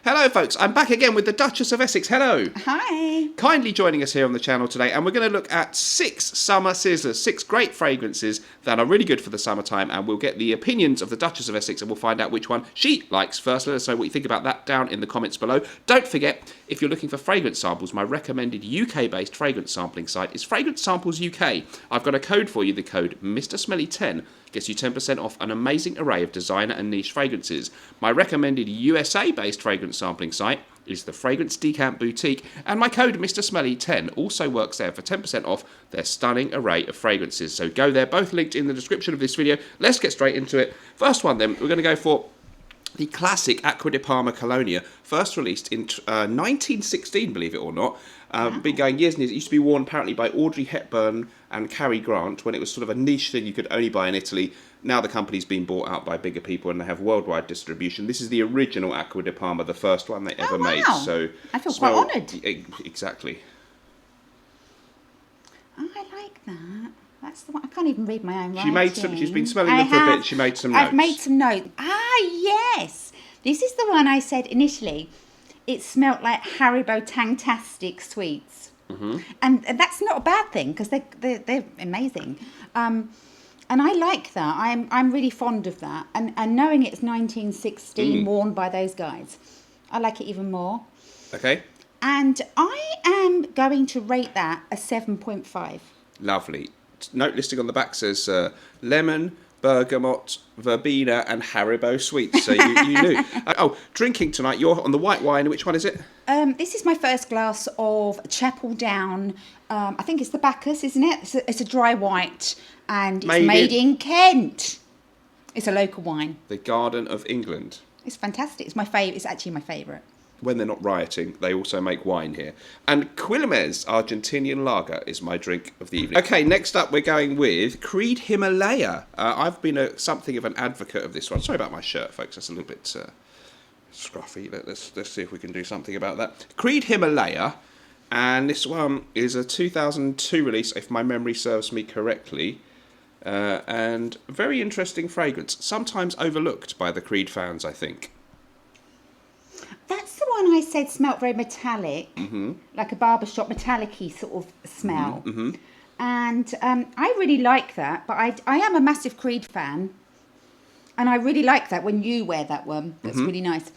Hello folks, I'm back again with the Duchess of Essex. Hello. Hi. Kindly joining us here on the channel today, and we're going to look at 6 summer sizzlers, 6 great fragrances that are really good for the summertime, and we'll get the opinions of the Duchess of Essex and we'll find out which one she likes first. Let us know what you think about that down in the comments below. Don't forget, if you're looking for fragrance samples, my recommended UK-based fragrance sampling site is Fragrance Samples UK. I've got a code for you, the code Mr. Smelly 10 gets you 10% off an amazing array of designer and niche fragrances. My recommended USA-based fragrance sampling site is the Fragrance Decant Boutique, and my code Mr. Smelly 10 also works there for 10% off their stunning array of fragrances. So go there, both linked in the description of this video. Let's get straight into it. First one then, we're going to go for the classic ACQUA di Parma Colonia, first released in 1916, believe it or not. Been going years and years. It used to be worn apparently by Audrey Hepburn and Cary Grant when it was sort of a niche thing you could only buy in Italy. Now the company's been bought out by bigger people and they have worldwide distribution. This is the original ACQUA di Parma, the first one they ever made. So I feel quite honoured. Exactly. Oh, I like that. That's the one. I can't even read my own writing. She made some. She's been smelling them for a bit. She made some notes. I've made some notes. Ah, yes. This is the one I said initially. It smelt like Haribo Tangtastic sweets, and that's not a bad thing because they're amazing. And I like that. I'm really fond of that. And knowing it's 1916, worn by those guys, I like it even more. Okay. And I am going to rate that a 7.5. Lovely. Note listing on the back says lemon, bergamot, verbena and Haribo sweets. So you knew. Oh, drinking tonight. You're on the white wine. Which one is it? This is my first glass of Chapel Down. I think it's the Bacchus, isn't it? It's a dry white, and it's made in Kent. It's a local wine. The Garden of England. It's fantastic. It's my favourite. It's actually my favourite. When they're not rioting, they also make wine here. And Quilmes Argentinian Lager is my drink of the evening. Okay, next up we're going with Creed Himalaya. I've been something of an advocate of this one. Sorry about my shirt, folks. That's a little bit scruffy. Let's see if we can do something about that. Creed Himalaya, and this one is a 2002 release, if my memory serves me correctly. And very interesting fragrance. Sometimes overlooked by the Creed fans, I think. That's the one I said smelt very metallic, like a barbershop metallic-y sort of smell. And I really like that, but I am a massive Creed fan. And I really like that when you wear that one. That's really nice.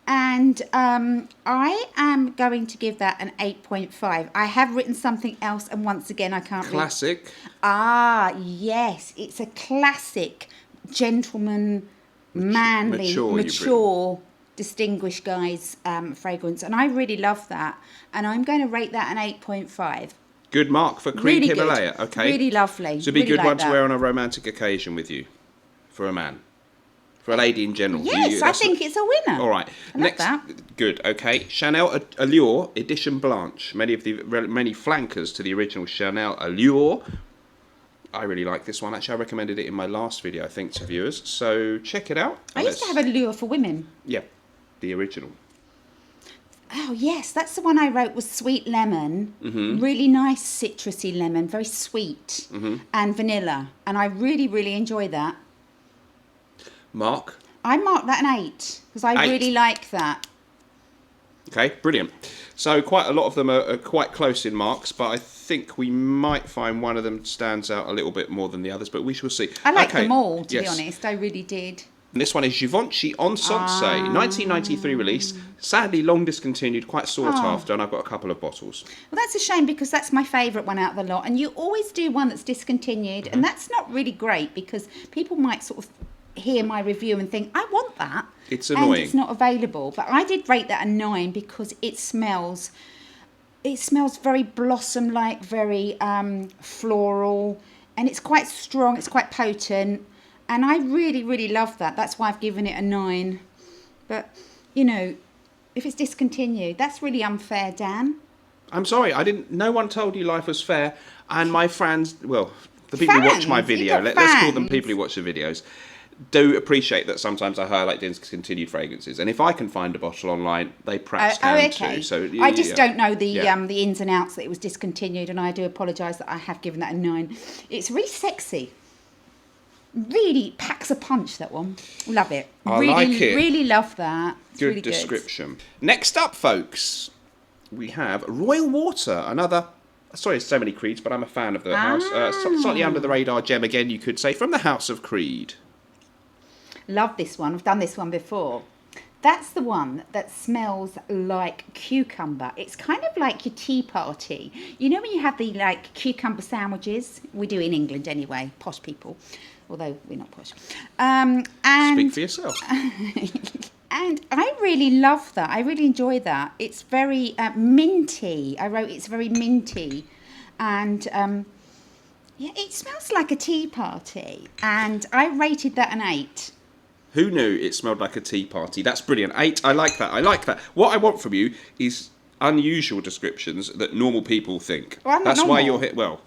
And I am going to give that an 8.5. I have written something else, and once again, I can't read. Classic. Ah, yes. It's a classic, gentleman, manly, mature distinguished guys fragrance, and I really love that, and I'm going to rate that an 8.5. Good mark for Creed Himalaya. Good. Okay, really lovely. So it'd be a good one to wear on a romantic occasion with you, for a man, for a lady in general. Yes, I think it's a winner. All right, next that. Good. Okay, Chanel Allure Edition Blanche. Many flankers to the original Chanel Allure. I really like this one. Actually, I recommended it in my last video, I think, to viewers. So check it out. I used to have Allure for women. Yeah. The original. Oh yes, that's the one I wrote was sweet lemon, really nice citrusy lemon, very sweet, and vanilla, and I really enjoy that. Mark? I marked that an 8 because I really like that. Okay, brilliant. So quite a lot of them are quite close in marks, but I think we might find one of them stands out a little bit more than the others, but we shall see. I like them all, to be honest. I really did. And this one is Givenchy Ensense, 1993 release. Sadly, long discontinued, quite sought after, and I've got a couple of bottles. Well, that's a shame because that's my favourite one out of the lot. And you always do one that's discontinued, and that's not really great because people might sort of hear my review and think, I want that. It's annoying. And it's not available. But I did rate that a 9 because it smells very blossom-like, very floral, and it's quite strong, it's quite potent. And I really love that. That's why I've given it a 9. But, you know, if it's discontinued, that's really unfair, Dan. I'm sorry, no one told you life was fair. And my fans, well, the people who watch my video, let's call them people who watch the videos, do appreciate that sometimes I highlight discontinued fragrances. And if I can find a bottle online, they perhaps can too. So, I just don't know the ins and outs that it was discontinued. And I do apologise that I have given that a 9. It's really sexy. Really packs a punch, that one. Love it. I really, like it. Really love that. It's Good really description. Next up, folks, we have Royal Water, another... Sorry, so many creeds, but I'm a fan of the house. Slightly under the radar gem again, you could say, from the House of Creed. Love this one. I've done this one before. That's the one that smells like cucumber. It's kind of like your tea party. You know when you have the like cucumber sandwiches? We do in England anyway, posh people, although we're not posh. And Speak for yourself. And I really love that. I really enjoy that. It's very minty. I wrote it's very minty. And yeah, it smells like a tea party. And I rated that an 8. Who knew it smelled like a tea party? That's brilliant. 8. I like that. I like that. What I want from you is unusual descriptions that normal people think. Well, I'm not That's why normal. you're here. Well,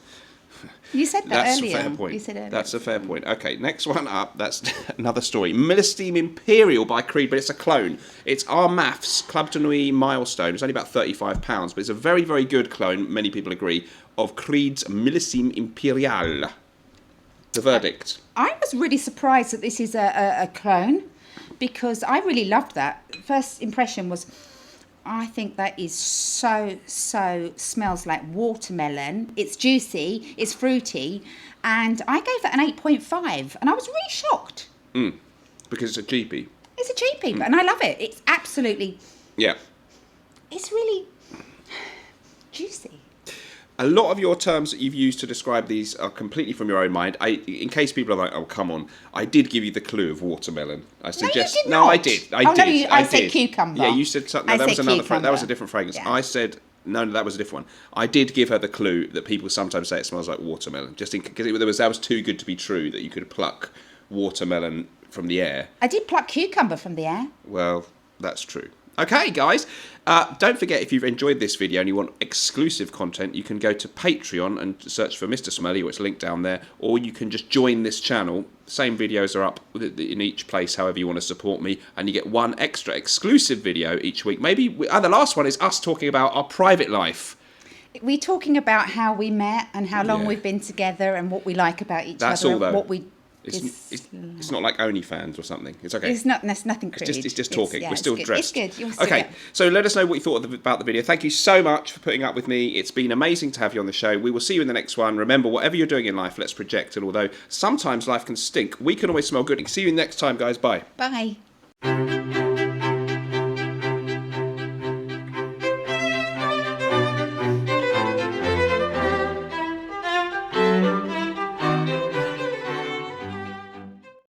You said that that's earlier. a fair point. You said earlier. That's a fair point. Okay, next one up. That's another story. Milestone Imperial by Creed, but it's a clone. It's ARMAF's Club de Nuit Milestone. It's only about £35, but it's a very, very good clone, many people agree, of Creed's Milestone Imperial. The verdict. I was really surprised that this is a clone because I really loved that. First impression was, I think that is so smells like watermelon. It's juicy, it's fruity, and I gave that an 8.5, and I was really shocked. Because it's a GP. It's a cheapie, and I love it. It's absolutely, Yeah. it's really juicy. A lot of your terms that you've used to describe these are completely from your own mind. In case people are like, "Oh, come on!" I did give you the clue of watermelon. I suggest. did No, not. I did. I Oh, no, did. I said did. cucumber. Yeah, you said something. I No, that was said another. That cucumber. was a different fragrance. Yeah. I said no. That was a different one. I did give her the clue that people sometimes say it smells like watermelon, just because that was too good to be true that you could pluck watermelon from the air. I did pluck cucumber from the air. Well, that's true. Okay, guys, don't forget, if you've enjoyed this video and you want exclusive content, you can go to Patreon and search for Mr. Sommelier, it's linked down there, or you can just join this channel. Same videos are up in each place, however you want to support me, and you get one extra exclusive video each week. Maybe the last one is us talking about our private life. We're talking about how we met and how long we've been together and what we like about each That's other. all, though. And what we It's not like OnlyFans or something. It's okay. It's not. That's nothing. It's just talking. We're still good. dressed. It's good. You'll still Okay, get- so let us know what you thought about the video. Thank you so much for putting up with me. It's been amazing to have you on the show. We will see you in the next one. Remember, whatever you're doing in life, let's project it. Although sometimes life can stink, we can always smell good. See you next time, guys. Bye. Bye.